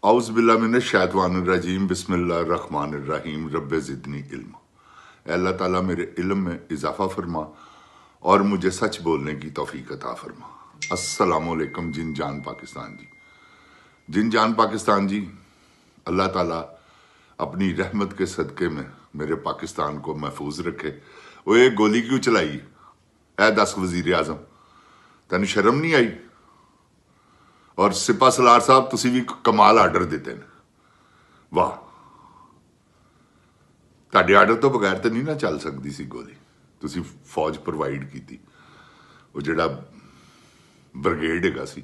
औज़ुबिल्लाहिमिनश्शैतानिर्रजीम बिस्मिल्लाहिर्रहमानिर्रहीम रब्बे ज़िदनी इल्म। ऐ अल्लाह ताला मेरे इल्म में इजाफ़ा फरमा और मुझे सच बोलने की तौफीक अता फरमा। अस्सलामुअलैकुम जिन जान पाकिस्तान जी। जिन जान पाकिस्तान जी, अल्लाह ताला अपनी रहमत के सदक़े में मेरे पाकिस्तान को महफूज रखे। वो एक गोली क्यों चलाई? ऐ दस वज़ीर आज़म, तैनूं शर्म नहीं आई? और सिपा सलार साहब, तुसी भी कमाल आर्डर दिते ने। वाह, ਤੁਹਾਡੇ ਆਰਡਰ ਤੋਂ ਬਗੈਰ ਤਾਂ ਨਹੀਂ ਨਾ ਚੱਲ ਸਕਦੀ ਸੀ ਗੋਲੀ। ਤੁਸੀਂ ਫੌਜ ਪ੍ਰੋਵਾਈਡ ਕੀਤੀ। ਉਹ ਜਿਹੜਾ ਬ੍ਰਿਗੇਡ ਹੈਗਾ ਸੀ,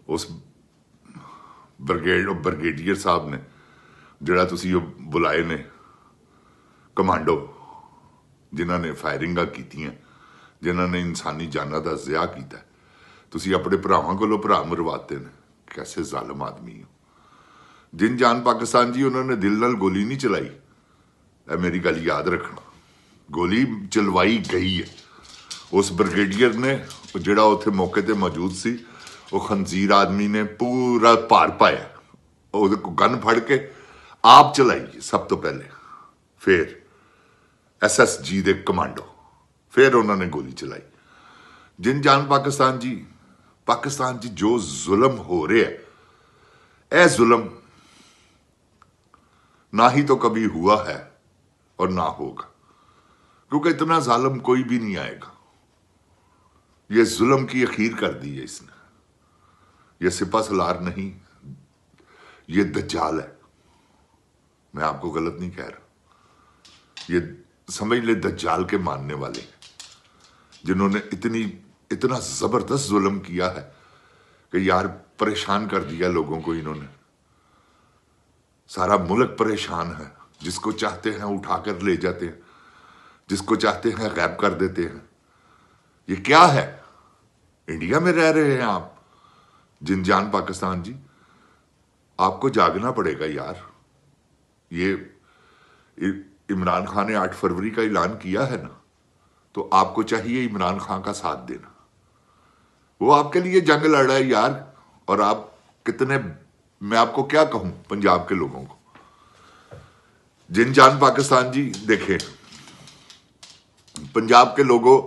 ਉਸ ਬ੍ਰਿਗੇਡੀਅਰ ਸਾਹਿਬ ਨੇ ਜਿਹੜਾ ਤੁਸੀਂ ਉਹ ਬੁਲਾਏ ਨੇ ਕਮਾਂਡੋ, ਜਿਨ੍ਹਾਂ ਨੇ ਫਾਇਰਿੰਗਾਂ ਕੀਤੀਆਂ, ਜਿਨ੍ਹਾਂ ਨੇ ਇਨਸਾਨੀ ਜਾਨਾਂ ਦਾ ਜ਼ਿਆ ਕੀਤਾ, ਤੁਸੀਂ ਆਪਣੇ ਭਰਾਵਾਂ ਕੋਲੋਂ ਭਰਾ ਮਰਵਾਤੇ ਨੇ। कैसे ਜ਼ਾਲਮ आदमी हो। जिन जान पाकिस्तान जी, उन्होंने दिल नाल गोली नहीं चलाई। मेरी गल याद रखना, गोली चलवाई गई है। उस ब्रिगेडियर ने जिहड़ा उत्थे मौके ते मौजूद सी, वो खंजीर आदमी ने पूरा भार पाया, ਉਹਦੇ को गन फड़ के आप चलाई सब तो पहले, फिर SSG दे कमांडो, फिर उन्होंने गोली चलाई। जिन जान पाकिस्तान जी, पाकिस्तान जी जो जुल्म हो रहा है, यह जुल्म ना ही तो कभी हुआ है और ना होगा, क्योंकि इतना जालिम कोई भी नहीं आएगा। ये जुल्म की अखीर कर दी है इसने। ये सिपा सलार नहीं, ये दज्जाल है। मैं आपको गलत नहीं कह रहा। ये समझ ले दज्जाल के मानने वाले, जिन्होंने इतना जबरदस्त जुल्म किया है कि यार परेशान कर दिया लोगों को इन्होंने। सारा मुल्क परेशान है। जिसको चाहते हैं उठाकर ले जाते हैं, जिसको चाहते हैं गायब कर देते हैं। ये क्या है? इंडिया में रह रहे हैं आप, जिन जान पाकिस्तान जी। आपको जागना पड़ेगा यार। ये इमरान खान ने 8 फरवरी का ऐलान किया है ना, तो आपको चाहिए इमरान खान का साथ देना। वो आपके लिए जंग लड़ रहा है यार। और आप कितने, मैं आपको क्या कहूं पंजाब के लोगों को। जिन जान पाकिस्तान जी, देखें पंजाब के लोगों,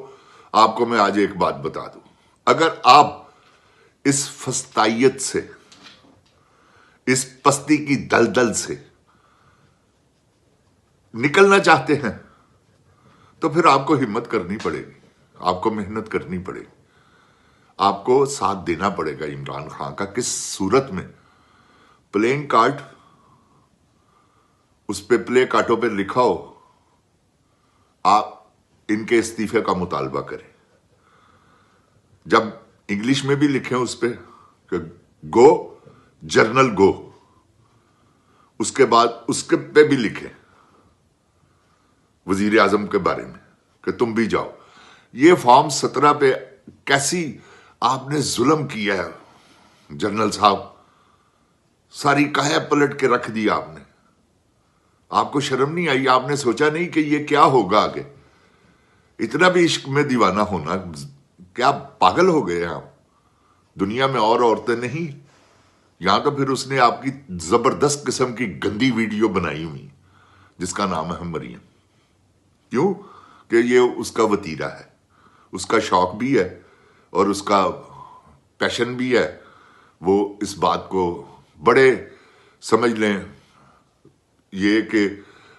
आपको मैं आज एक बात बता दूं। अगर आप इस फस्तायत से, इस पस्ती की दलदल से निकलना चाहते हैं, तो फिर आपको हिम्मत करनी पड़ेगी, आपको मेहनत करनी पड़ेगी, आपको साथ देना पड़ेगा इमरान खान का। किस सूरत में? प्लेइंग कार्ड, उस पे प्ले कार्डों पे लिखा हो आप इनके इस्तीफे का मुतालबा करें। जब इंग्लिश में भी लिखे उस पे कि गो जर्नल गो, उसके बाद उसके पे भी लिखे वजीर आजम के बारे में कि तुम भी जाओ। ये फॉर्म 17 पे कैसी आपने जुल्म किया है जनरल साहब। सारी काया पलट के रख दी आपने। आपको शर्म नहीं आई? आपने सोचा नहीं कि ये क्या होगा आगे? इतना भी इश्क में दीवाना होना, क्या पागल हो गए आप? दुनिया में और औरतें नहीं, यहां तो फिर उसने आपकी जबरदस्त किस्म की गंदी वीडियो बनाई हुई जिसका नाम है मरियम। क्यों? कि ये उसका वतीरा है, उसका शौक भी है और उसका पैशन भी है। वो इस बात को बड़े समझ लें, ये कि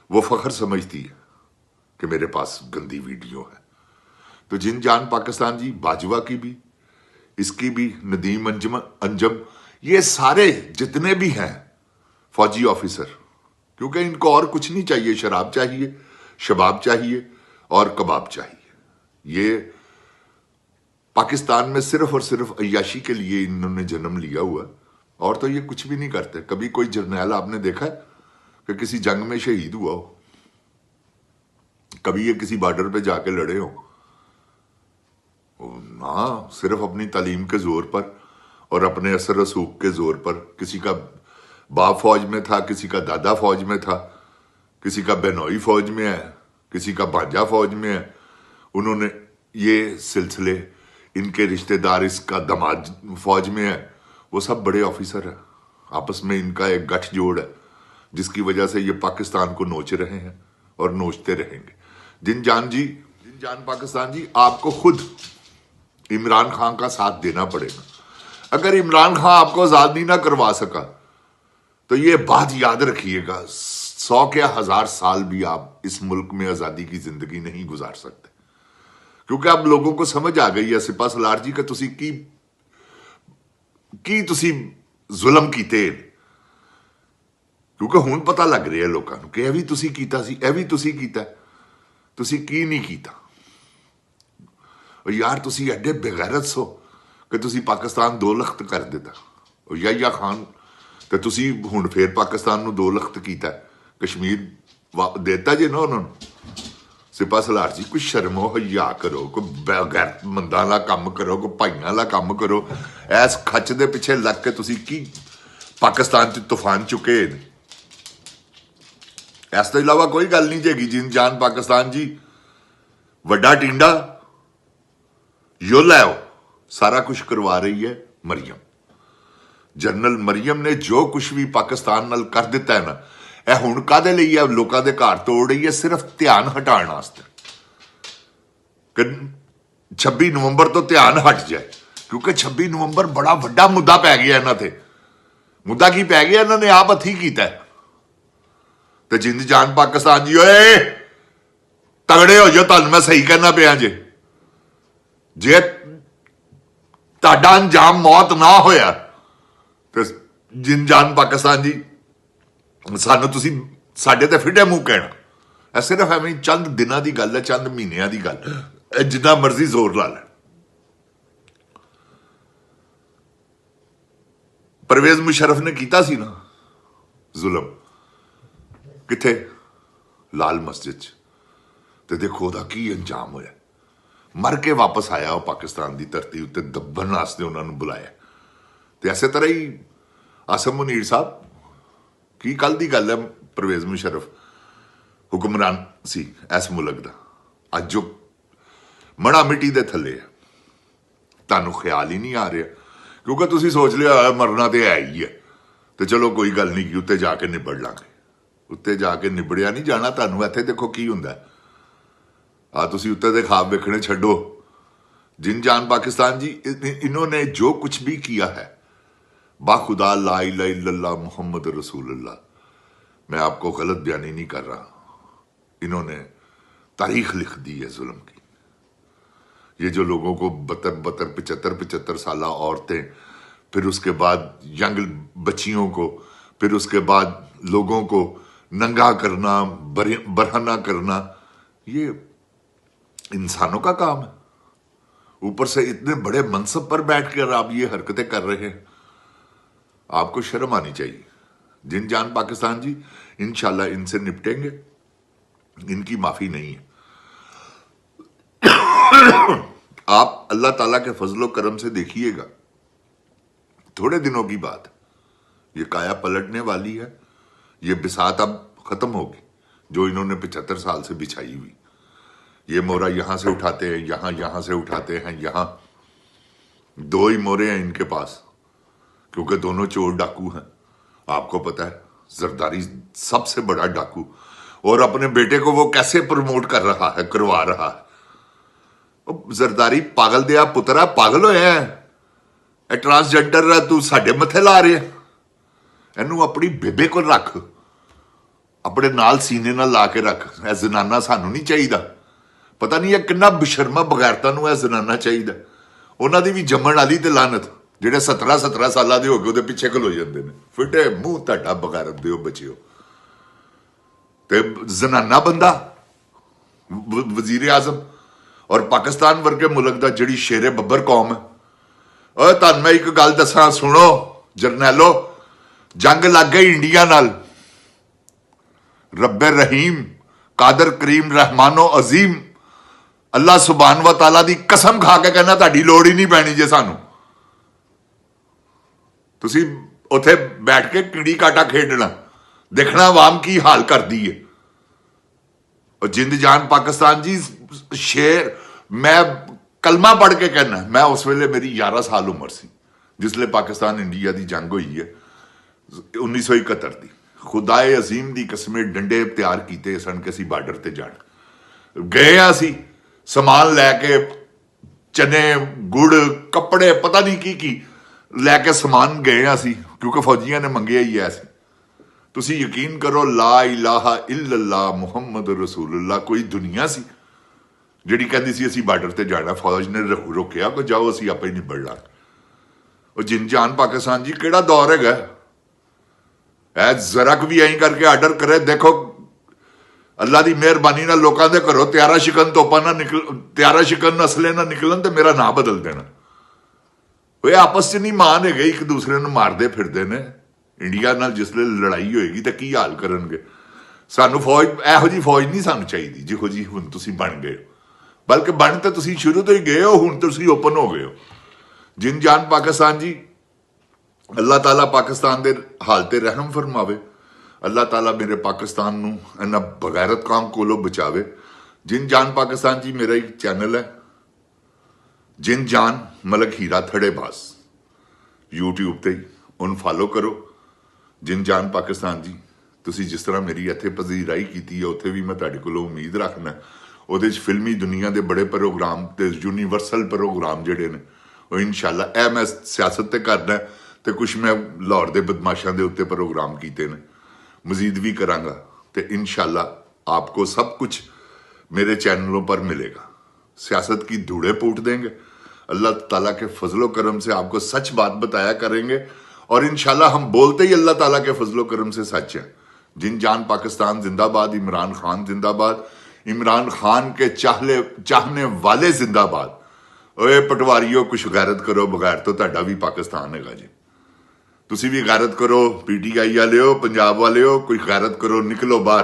वो फख्र समझती है कि मेरे पास गंदी वीडियो है। तो जिन जान पाकिस्तान जी, बाजवा की भी, इसकी भी, नदीम अंजम, ये सारे जितने भी हैं फौजी ऑफिसर, क्योंकि इनको और कुछ नहीं चाहिए। शराब चाहिए, शबाब चाहिए और कबाब चाहिए। ये पाकिस्तान में सिर्फ और सिर्फ अय्याशी के लिए इन्होंने जन्म लिया हुआ, और तो ये कुछ भी नहीं करते। कभी कोई जर्नैल आपने देखा है कि किसी जंग में शहीद हुआ हो? कभी ये किसी बॉर्डर पे जाके लड़े हो? हाँ, सिर्फ अपनी तालीम के जोर पर और अपने असर रसूख के जोर पर। किसी का बाप फौज में था, किसी का दादा फौज में था, किसी का बहनोई फौज में है, किसी का भांजा फौज में है। उन्होंने ये सिलसिले, इनके रिश्तेदार, इसका दामाद फौज में है, वो सब बड़े ऑफिसर है। आपस में इनका एक गठजोड़ है जिसकी वजह से ये पाकिस्तान को नोच रहे हैं और नोचते रहेंगे। जिन जान पाकिस्तान जी, आपको खुद इमरान खान का साथ देना पड़ेगा। अगर इमरान खान आपको आजादी ना करवा सका तो ये बात याद रखिएगा, 100 के 1000 साल भी आप इस मुल्क में आजादी की जिंदगी नहीं गुजार सकते, क्योंकि अब लोगों को समझ आ गई है सिपा सलार जी का तुसी तुसी जुल्म कीते, क्योंकि हुण पता लग रहा है लोगों को कि यह भी तुसी कीता सी, यह भी तुसी कीता, तुसी की नहीं कीता। और यार तुसी एडे बेगैरत सो कि तुसी पाकिस्तान 2 लख्त कर दिता। और याहिया खान तो तुसी हुण फिर पाकिस्तान नूं 2 लख्त कीता, कश्मीर देता जे ना उन्होंने। सिपा सलार जी कोई शर्मो हया करो, कोई बेगैरतमंदां वाला काम करो, कोई भाइयां वाला काम करो। इस खच दे पिछे लग के तुसी की पाकिस्तान च तूफान चुके ने। इस तो इलावा कोई गल नहीं जेगी। जिन जान पाकिस्तान जी, वड्डा टिंडा यो लै सारा कुछ करवा रही है मरियम। जनरल मरियम ने जो कुछ भी पाकिस्तान नाल कर दिता है ना, यह हुण काहदे लई है? लोकां दे घर तोड़ रही है सिर्फ ध्यान हटाने वास्ते कि 26 नवंबर तो ध्यान हट जाए, क्योंकि 26 नवंबर बड़ा वड्डा मुद्दा पै गया इन्हां ते। मुद्दा की पै गया? इन्होंने आप हथी कीता है। तो जिंद जान पाकिस्तान जी, ओए तगड़े हो जाओ, तुहानूं मैं सही कहना पिया जे तुहाडा अंजाम मौत ना होया तो जिन जान पाकिस्तान जी सानू तुसी साडे ते फिटे मूंह कहना। सिर्फ एवं चंद दिनों की गल है, चंद महीनों की गल, जिन्ना मर्जी जोर ला ले। परवेज मुशर्रफ ने किया सी ना जुल्म, किथे? लाल मस्जिद च। ते देखो उहदा की अंजाम होया। मर के वापस आया वो पाकिस्तान की धरती उत्ते दबन वास्ते उन्होंने बुलाया। तो इस तरह ही आसम मुनीर साहब की कल की गल है, परवेज मुशर्रफ हुक्मरान सी इस मुल्क का, अज जो मड़ा मिट्टी के थले है, तुहानू ख्याल ही नहीं आ रहा, क्योंकि तुसी सोच लिया मरना तो है ही है, तो चलो कोई गल नहीं की उत्ते जाके निबड़ लांगे। उत्ते जाके निबड़िया नहीं जाना। तुहानू इत्थे देखो की हुंदा, आ तुसी उत्ते दे ख्वाब वेखणे छड्डो। जिन जान पाकिस्तान जी, इन्होंने जो कुछ भी किया है, बाखुदा ला इलाहा इल्लल्लाह मुहम्मद रसूलुल्लाह, मैं आपको गलत बयानी नहीं कर रहा, इन्होंने तारीख लिख दी है जुल्म की। ये जो लोगों को 75 साल औरतें, फिर उसके बाद यंग बच्चियों को, फिर उसके बाद लोगों को नंगा करना, बरहना करना, ये इंसानों का काम है। ऊपर से इतने बड़े मनसब पर बैठकर आप ये हरकतें कर रहे हैं, आपको शर्म आनी चाहिए। जिन जान पाकिस्तान जी, इंशाल्लाह इनसे निपटेंगे, इनकी माफी नहीं है। आप अल्लाह ताला के फजलो करम से देखिएगा, थोड़े दिनों की बात है, ये काया पलटने वाली है। ये बिसात अब खत्म होगी जो इन्होंने 75 साल से बिछाई हुई। ये मोरा यहां से उठाते हैं, यहां से उठाते हैं, यहां 2 ही मोरे हैं इनके पास, क्योंकि दोनों चोर डाकू हैं। आपको पता है जरदारी सबसे बड़ा डाकू, और अपने बेटे को वो कैसे प्रमोट कर रहा है, करवा रहा है। जरदारी पागल दिया पुत्रा, पागल होया है, ट्रांसजेंडर तू साडे मथे ला रहे, इनू अपनी बेबे को रख, अपने नाल सीने नाल ला के रख। यह जनाना सानू नहीं चाहिए, पता नहीं है किन्ना बेशर्मा बगैरता नूं यह जनाना चाहिए। उन्होंने भी जम्मण वाली ते लानत, ਜਿਹੜੇ 17 साल के हो गए ਉਹਦੇ ਪਿੱਛੇ ਖਲੋ ਜਾਂਦੇ ਨੇ। ਫਿੱਟੇ ਮੂੰਹ ਤੁਹਾਡਾ ਬਗੈਰਤ ਦਿਓ ਬੱਚਿਓ। ਤੇ ਜ਼ਨਾਨਾ ਬੰਦਾ ਵਜ਼ੀਰ ਆਜ਼ਮ और पाकिस्तान वर्गे मुल्क का जिहड़ी शेरे बब्बर कौम है, और तुहानूं मैं एक गल दसां, सुनो जरनैलो, जंग लग गई इंडिया नाल, रब्बे रहीम कादर करीम रहमानो अजीम अल्लाह सुभान व तआला दी कसम खा के कहना तुहाडी लोड़ ही नहीं पैनी जे सानू। तुसी उथे बैठ के कीड़ी काटा खेडना, देखना आवाम की हाल कर दी है। और जिंद जान पाकिस्तान जी शेर, मैं कलमा पढ़ के कहना, मैं उस वेले मेरी 11 साल उम्र सी जिसले पाकिस्तान इंडिया की जंग हुई है। 1971 ਦੀ ਖੁਦਾਏ ਅਜ਼ੀਮ ਦੀ ਕਸਮੇ ਡੰਡੇ ਤਿਆਰ ਕੀਤੇ ਸਨ ਕਿ ਅਸੀਂ ਬਾਰਡਰ ਤੇ ਜਾਣ ਗਏ ਆ ਅਸੀਂ ਸਮਾਨ ਲੈ ਕੇ ਚਨੇ ਗੁੜ ਕੱਪੜੇ ਪਤਾ ਨਹੀਂ ਕੀ ਲੈ ਕੇ ਸਮਾਨ ਗਏ ਆ ਅਸੀਂ ਕਿਉਂਕਿ ਫੌਜੀਆਂ ਨੇ ਮੰਗਿਆ ਹੀ ਐ ਸੀ ਤੁਸੀਂ ਯਕੀਨ ਕਰੋ ਲਾ ਇਲਾਹਾ ਇल्लल्लाह ਮੁਹੰਮਦ ਰਸੂਲullah ਕੋਈ ਦੁਨੀਆ ਸੀ ਜਿਹੜੀ ਕਹਿੰਦੀ ਸੀ ਅਸੀਂ ਬਾਰਡਰ ਤੇ ਜਾਣਾ ਫੌਜ ਨੇ ਰੋਕਿਆ ਕਿ ਜਾਓ ਅਸੀਂ ਆਪੇ ਹੀ ਨਿਬੜ ਲਾਂਗੇ ਉਹ ਜਿੰਜਾਨ ਪਾਕਿਸਤਾਨ ਜੀ ਕਿਹੜਾ ਦੌਰ ਹੈਗਾ ਐ ਜ਼ਰਾ ਵੀ ਐਂ ਕਰਕੇ ਆਰਡਰ ਕਰੇ ਦੇਖੋ ਅੱਲਾ ਦੀ ਮਿਹਰਬਾਨੀ ਨਾਲ ਲੋਕਾਂ ਦੇ ਘਰੋਂ ਤਿਆਰਾ ਸ਼ਿਕਨ ਤੋਪਾਂ ਨਾ ਨਿਕਲ ਤਿਆਰਾ ਸ਼ਿਕਨ ਅਸਲੇ ਨਾ ਨਿਕਲਣ ਤੇ ਮੇਰਾ ਨਾਂ ਬਦਲ ਦੇਣਾ ਉਹ ਆਪਸ 'ਚ ਨਹੀਂ ਮਾਨ ਹੈਗੇ ਇੱਕ ਦੂਸਰੇ ਨੂੰ ਮਾਰਦੇ ਫਿਰਦੇ ਨੇ ਇੰਡੀਆ ਨਾਲ ਜਿਸਲੇ ਲੜਾਈ ਹੋਏਗੀ ਤਾਂ ਕੀ ਹਾਲ ਕਰਨਗੇ ਸਾਨੂੰ ਫੌਜ ਇਹੋ ਜੀ ਫੌਜ ਨਹੀਂ ਸਾਨੂੰ ਚਾਹੀਦੀ ਜਿਹੋ ਜੀ ਹੁਣ ਤੁਸੀਂ ਬਣ ਗਏ ਬਲਕਿ ਬਣ ਤਾਂ ਤੁਸੀਂ ਸ਼ੁਰੂ ਤੋਂ ਹੀ ਗਏ ਹੋ ਹੁਣ ਤੁਸੀਂ ਓਪਨ ਹੋ ਗਏ ਹੋ ਜਿਨ ਜਾਨ ਪਾਕਿਸਤਾਨ ਜੀ ਅੱਲਾਹ ਤਾਲਾ ਪਾਕਿਸਤਾਨ ਦੇ ਹਾਲ ਤੇ ਰਹਿਮ ਫਰਮਾਵੇ ਅੱਲਾਹ ਤਾਲਾ ਮੇਰੇ ਪਾਕਿਸਤਾਨ ਨੂੰ ਇਹਨਾਂ ਬਗੈਰਤ ਕੰਮ ਕੋਲੋਂ ਬਚਾਵੇ ਜਿਨ ਜਾਨ ਪਾਕਿਸਤਾਨ ਜੀ ਮੇਰਾ ਇੱਕ ਚੈਨਲ ਹੈ ਜਿਨ ਜਾਨ ਮਲਕ ਹੀਰਾ ਥੜੇਬਾਜ਼ YouTube ਤੇ ਉਹਨੂੰ ਫਾਲੋ ਕਰੋ ਜਿਨ ਜਾਨ ਪਾਕਿਸਤਾਨ ਜੀ ਤੁਸੀਂ ਜਿਸ ਤਰ੍ਹਾਂ ਮੇਰੀ ਇੱਥੇ ਪਜ਼ੀਰਾਈ ਕੀਤੀ ਹੈ ਉੱਥੇ ਵੀ ਮੈਂ ਤੁਹਾਡੇ ਕੋਲੋਂ ਉਮੀਦ ਰੱਖਣਾ ਉਹਦੇ 'ਚ ਫਿਲਮੀ ਦੁਨੀਆ ਦੇ ਬੜੇ ਪ੍ਰੋਗਰਾਮ ਤੇ ਯੂਨੀਵਰਸਲ ਪ੍ਰੋਗਰਾਮ ਜਿਹੜੇ ਨੇ ਉਹ ਇਨਸ਼ਾਅੱਲਾ ਇਹ ਮੈਂ ਸਿਆਸਤ ਤੇ ਕਰਨਾ ਤੇ ਕੁਛ ਮੈਂ ਲਾਹੌਰ ਦੇ ਬਦਮਾਸ਼ਾਂ ਦੇ ਉੱਤੇ ਪ੍ਰੋਗਰਾਮ ਕੀਤੇ ਨੇ मजीद भी करांगा तो इंशाल्लाह आपको सब कुछ मेरे चैनलों पर मिलेगा सियासत की धूड़े पूट देंगे अल्लाह ताला के फजलो करम से आपको सच बात बताया करेंगे और इंशाल्लाह हम बोलते ही अल्लाह ताला के फजलो करम से सच है जिन जान पाकिस्तान जिंदाबाद इमरान खान जिंदाबाद इमरान खान के चाहने वाले जिंदाबाद ओए पटवारियों कुछ गैरत करो बगैर तो ਤੁਹਾਡਾ भी पाकिस्तान हैगा जी ਤੁਸੀਂ ਵੀ ਗੈਰਤ ਕਰੋ ਪੀਟੀਆਈ ਵਾਲਿਓ ਪੰਜਾਬ ਵਾਲਿਓ ਕੋਈ ਗੈਰਤ ਕਰੋ ਨਿਕਲੋ ਬਾਹਰ